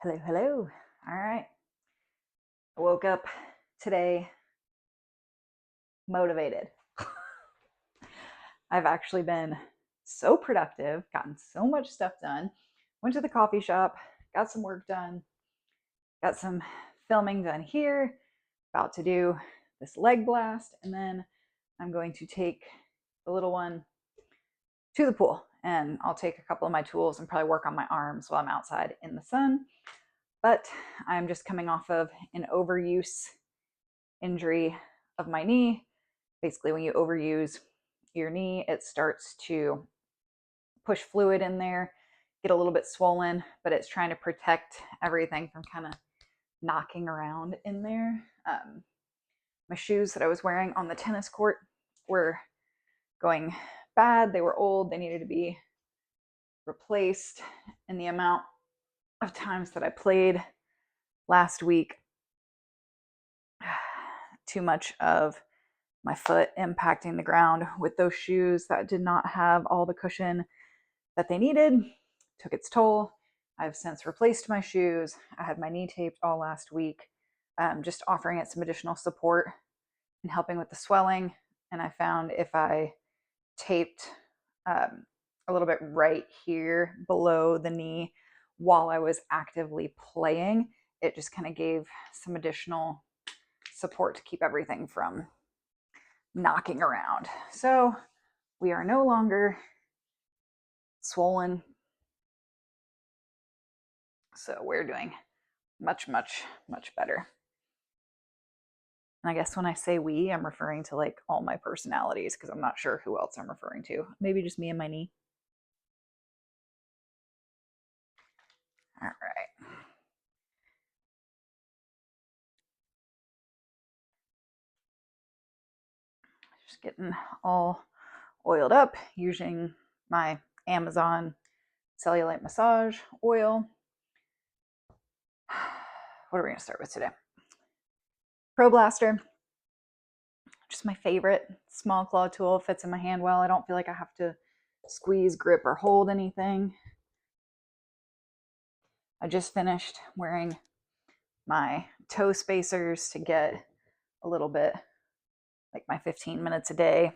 Hello, hello. All right. I woke up today motivated. I've actually been so productive, gotten so much stuff done. Went to the coffee shop, got some work done, got some filming done here, about to do this leg blast, and then I'm going to take the little one to the pool and I'll take a couple of my tools and probably work on my arms while I'm outside in the sun. But I'm just coming off of an overuse injury of my knee. Basically, when you overuse your knee, it starts to push fluid in there, get a little bit swollen, but it's trying to protect everything from kind of knocking around in there. My shoes that I was wearing on the tennis court were going bad. They were old. They needed to be replaced. And the amount of times that I played last week, too much of my foot impacting the ground with those shoes that did not have all the cushion that they needed, took its toll. I've since replaced my shoes. I had my knee taped all last week, just offering it some additional support and helping with the swelling. And I found if I taped a little bit right here below the knee while I was actively playing, it just kind of gave some additional support to keep everything from knocking around. So we are no longer swollen. So we're doing much, much, much better. And I guess when I say we, I'm referring to like all my personalities because I'm not sure who else I'm referring to. Maybe just me and my knee. All right. Just getting all oiled up using my Amazon cellulite massage oil. What are we going to start with today? Pro Blaster, just my favorite small claw tool. Fits in my hand well. I don't feel like I have to squeeze, grip, or hold anything. I just finished wearing my toe spacers to get a little bit like my 15 minutes a day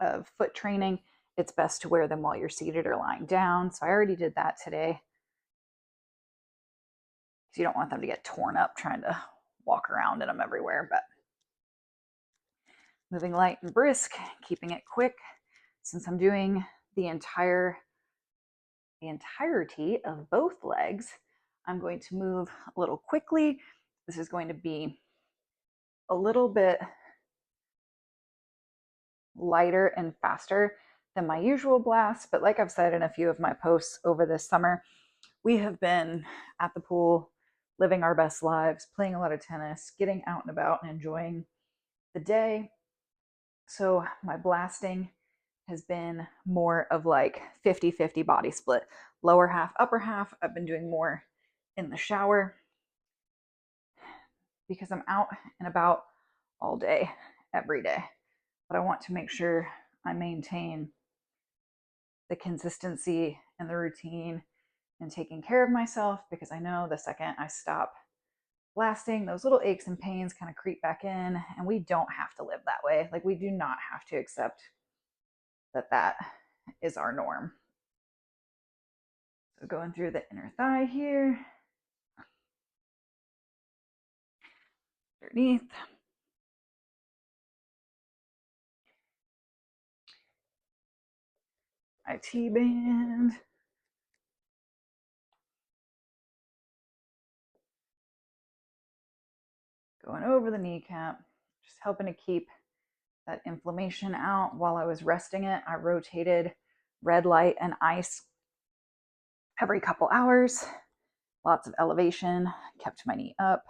of foot training. It's best to wear them while you're seated or lying down. So I already did that today because you don't want them to get torn up trying to walk around in them everywhere. But moving light and brisk, keeping it quick. Since I'm doing the entirety of both legs, I'm going to move a little quickly. This is going to be a little bit lighter and faster than my usual blast. But like I've said in a few of my posts over this summer, we have been at the pool, living our best lives, playing a lot of tennis, getting out and about and enjoying the day. So my blasting has been more of like 50-50 body split. Lower half, upper half. I've been doing more in the shower because I'm out and about all day, every day. But I want to make sure I maintain the consistency and the routine and taking care of myself because I know the second I stop blasting, those little aches and pains kind of creep back in, and we don't have to live that way. Like, we do not have to accept that that is our norm. So, going through the inner thigh here, underneath. IT band. Going over the kneecap, just helping to keep that inflammation out. While I was resting it, I rotated red light and ice every couple hours. Lots of elevation, kept my knee up.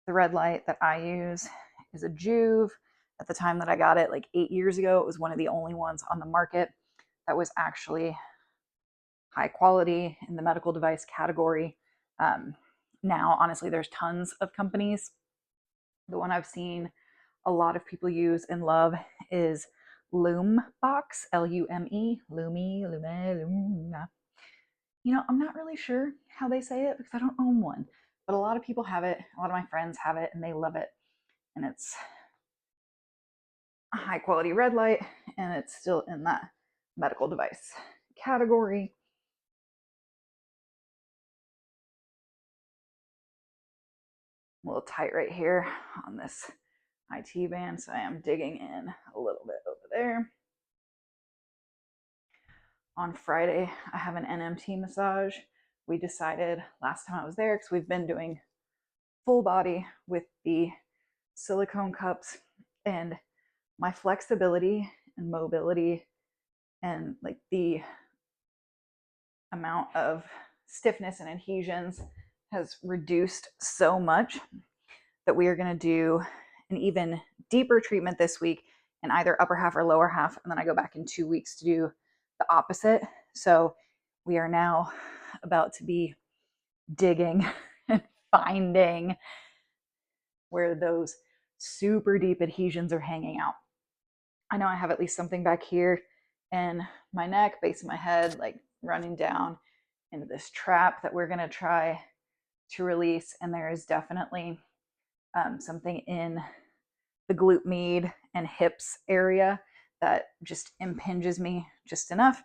The red light that I use is a Juve. At the time that I got it, like 8 years ago, it was one of the only ones on the market that was actually high quality in the medical device category. Now, honestly, there's tons of companies. The one I've seen a lot of people use and love is Lume box, Lume, Lume. I'm not really sure how they say it because I don't own one, but a lot of people have it. A lot of my friends have it and they love it. And it's a high quality red light and it's still in that medical device category. A little tight right here on this IT band, so I am digging in a little bit over there. On Friday, I have an NMT massage. We decided last time I was there, because we've been doing full body with the silicone cups, and my flexibility and mobility and like the amount of stiffness and adhesions has reduced so much that we are going to do an even deeper treatment this week in either upper half or lower half. And then I go back in 2 weeks to do the opposite. So we are now about to be digging and finding where those super deep adhesions are hanging out. I know I have at least something back here in my neck, base of my head, like running down into this trap that we're going to try to release. And there is definitely something in the glute med and hips area that just impinges me just enough.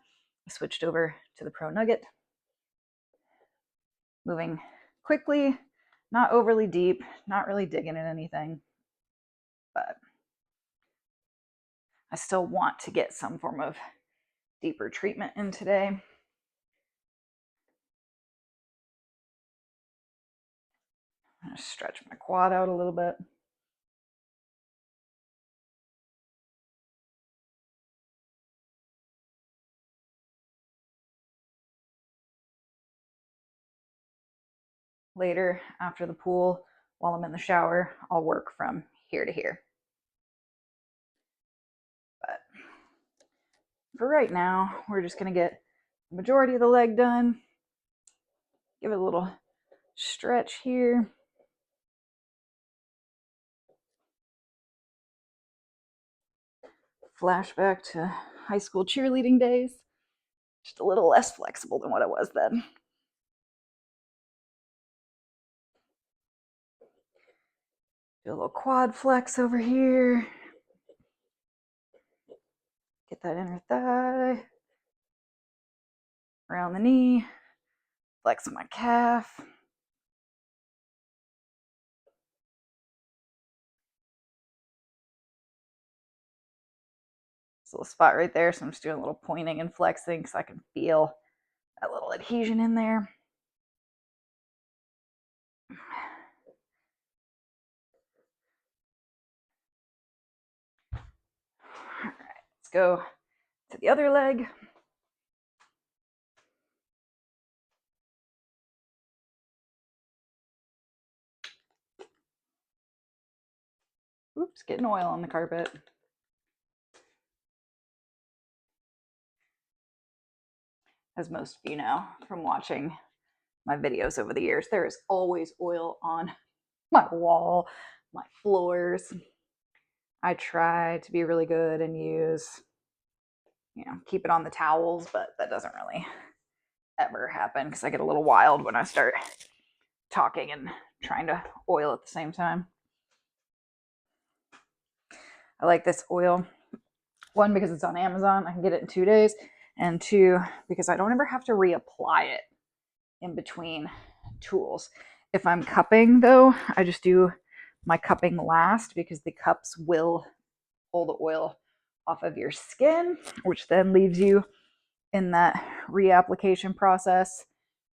I switched over to the Pro Nugget. Moving quickly, not overly deep, not really digging in anything, but I still want to get some form of deeper treatment in today. I'm going to stretch my quad out a little bit. Later, after the pool, while I'm in the shower, I'll work from here to here. But for right now, we're just going to get the majority of the leg done. Give it a little stretch here. Flashback to high school cheerleading days. Just a little less flexible than what it was then. Do a little quad flex over here. Get that inner thigh. Around the knee. Flex my calf. This little spot right there, so I'm just doing a little pointing and flexing so I can feel that little adhesion in there. All right, let's go to the other leg. Oops, getting oil on the carpet. As most of you know from watching my videos over the years, there is always oil on my wall, my floors. I try to be really good and use, keep it on the towels, but that doesn't really ever happen because I get a little wild when I start talking and trying to oil at the same time. I like this oil. One, because it's on Amazon. I can get it in 2 days. And two, because I don't ever have to reapply it in between tools. If I'm cupping, though, I just do my cupping last because the cups will pull the oil off of your skin, which then leaves you in that reapplication process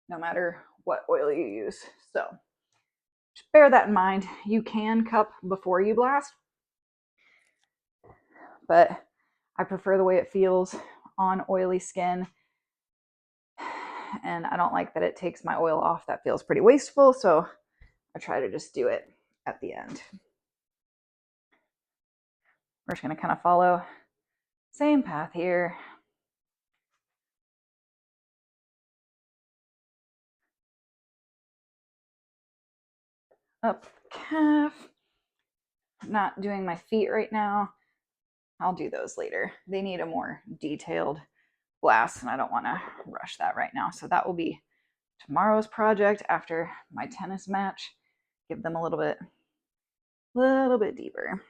no matter what oil you use. So just bear that in mind. You can cup before you blast, but I prefer the way it feels on oily skin. And I don't like that it takes my oil off. That feels pretty wasteful, so I try to just do it at the end. We're just going to kind of follow same path here. Up calf. I'm not doing my feet right now I'll do those later. They need a more detailed blast, and I don't want to rush that right now. So that will be tomorrow's project after my tennis match. Give them a little bit deeper.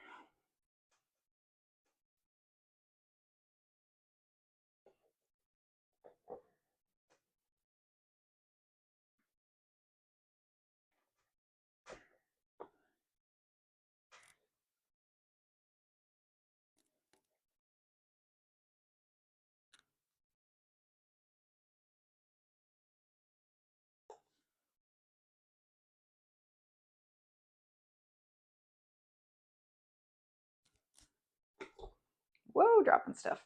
Whoa, dropping stuff.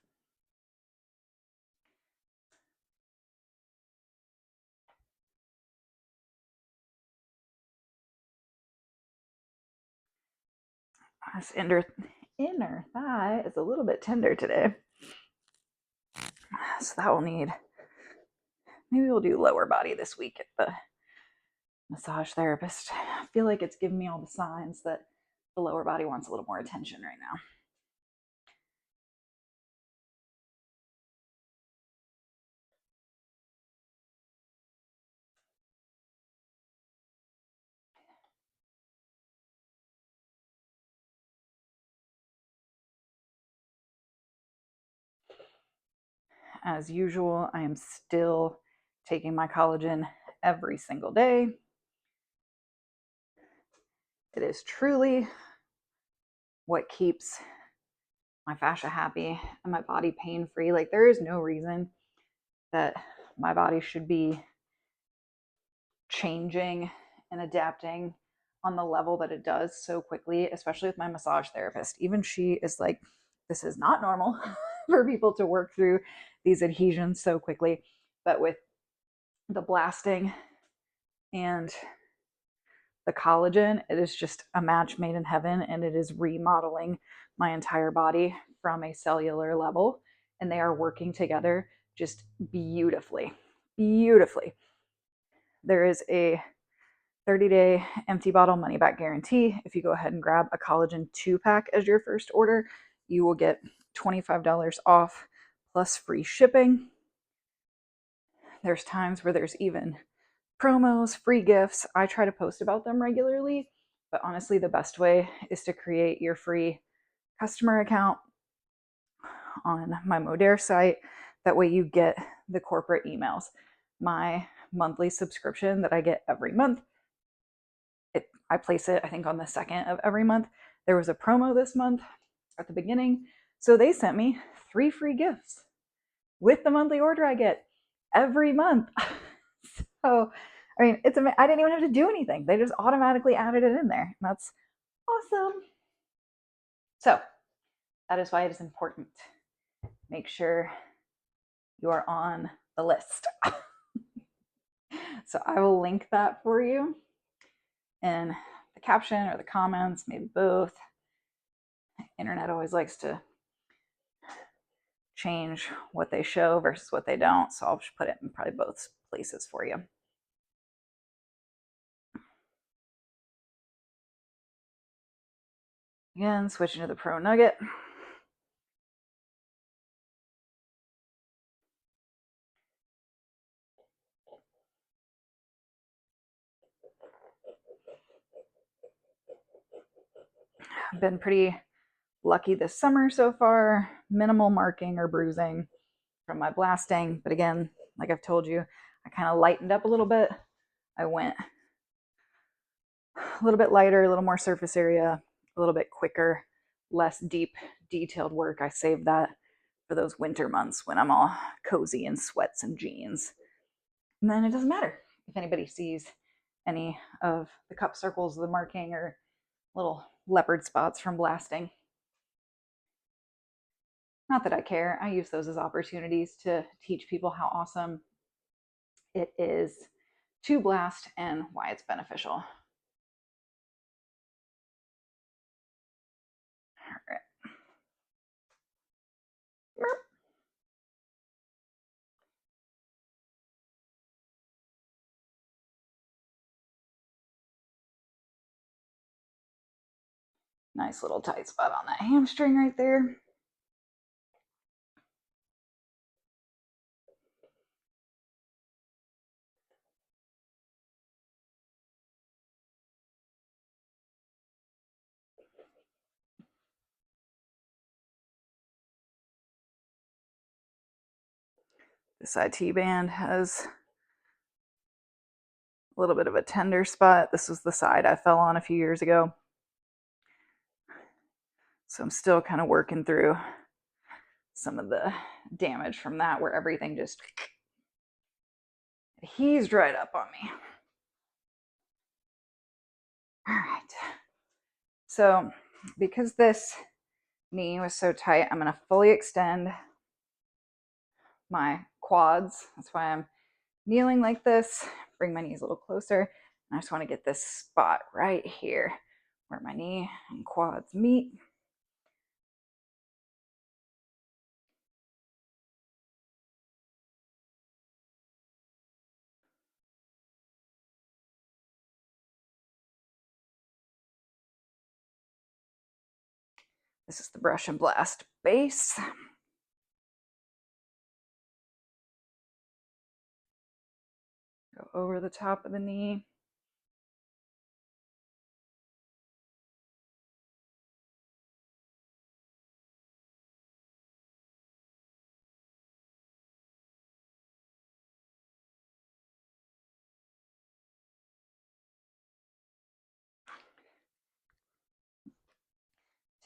This inner thigh is a little bit tender today. So that will need, maybe we'll do lower body this week at the massage therapist. I feel like it's giving me all the signs that the lower body wants a little more attention right now. As usual, I am still taking my collagen every single day. It is truly what keeps my fascia happy and my body pain free. Like, there is no reason that my body should be changing and adapting on the level that it does so quickly, especially with my massage therapist. Even she is like, this is not normal for people to work through these adhesions so quickly. But with the blasting and the collagen, it is just a match made in heaven, and it is remodeling my entire body from a cellular level. And they are working together just beautifully. Beautifully. There is a 30-day empty bottle money back guarantee. If you go ahead and grab a collagen 2-pack as your first order, you will get $25 off plus free shipping. There's times where there's even promos, free gifts. I try to post about them regularly, but honestly, the best way is to create your free customer account on my Modere site. That way you get the corporate emails. My monthly subscription that I get every month, I place it, I think, on the 2nd of every month. There was a promo this month at the beginning. So they sent me 3 free gifts with the monthly order I get every month. So, I mean, I didn't even have to do anything. They just automatically added it in there. That's awesome. So, that is why it is important. Make sure you are on the list. So, I will link that for you in the caption or the comments, maybe both. Internet always likes to change what they show versus what they don't. So I'll just put it in probably both places for you. Again, switching to the Pro Nugget. I've been pretty lucky this summer so far. Minimal marking or bruising from my blasting. But again, like I've told you, I kind of lightened up a little bit. I went a little bit lighter, a little more surface area, a little bit quicker, less deep, detailed work. I saved that for those winter months when I'm all cozy in sweats and jeans. And then it doesn't matter if anybody sees any of the cup circles, the marking, or little leopard spots from blasting. Not that I care. I use those as opportunities to teach people how awesome it is to blast and why it's beneficial. All right. Nice little tight spot on that hamstring right there. This IT band has a little bit of a tender spot. This was the side I fell on a few years ago. So I'm still kind of working through some of the damage from that, where everything just adhesed right up on me. All right. So because this knee was so tight, I'm going to fully extend my quads. That's why I'm kneeling like this. Bring my knees a little closer. And I just want to get this spot right here where my knee and quads meet. This is the brush and blast base. Go over the top of the knee.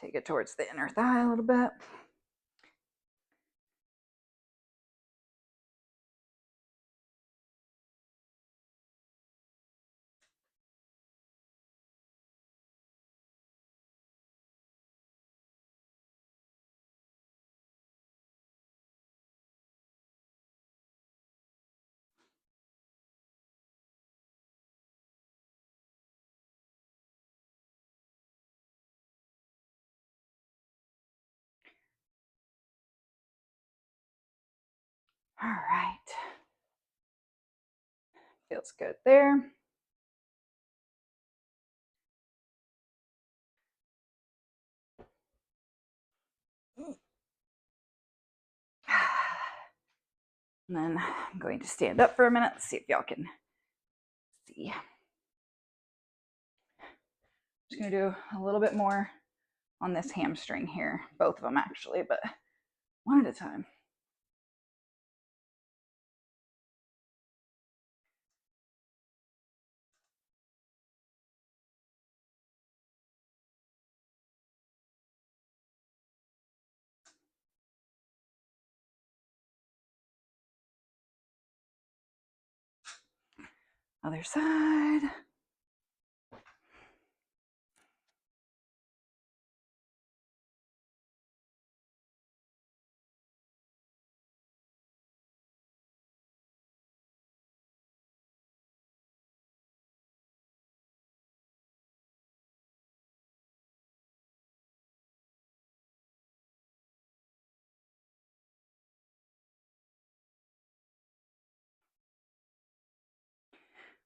Take it towards the inner thigh a little bit. All right. Feels good there. And then I'm going to stand up for a minute. Let's see if y'all can see. Just going to do a little bit more on this hamstring here. Both of them actually, but one at a time. Other side.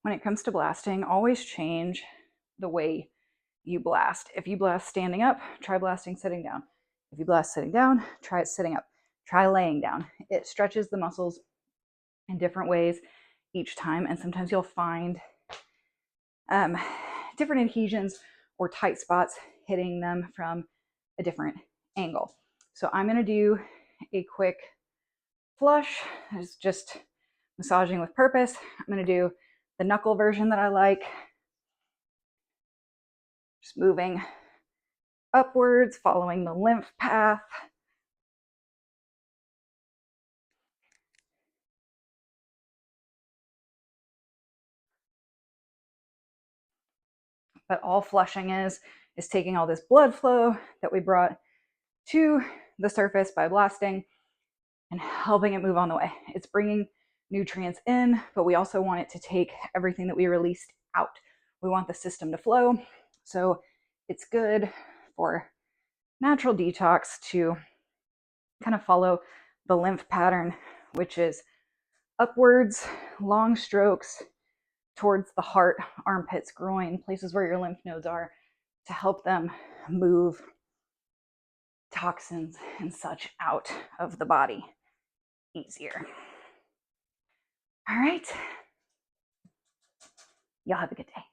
When it comes to blasting, always change the way you blast. If you blast standing up, try blasting sitting down. If you blast sitting down, try it sitting up. Try laying down. It stretches the muscles in different ways each time, and sometimes you'll find different adhesions or tight spots hitting them from a different angle. So I'm going to do a quick flush. It's just massaging with purpose. I'm going to do the knuckle version that I like. Just moving upwards, following the lymph path. But all flushing is taking all this blood flow that we brought to the surface by blasting and helping it move on the way. It's bringing nutrients in, but we also want it to take everything that we released out. We want the system to flow. So it's good for natural detox to kind of follow the lymph pattern, which is upwards, long strokes towards the heart, armpits, groin, places where your lymph nodes are, to help them move toxins and such out of the body easier. All right. Y'all have a good day.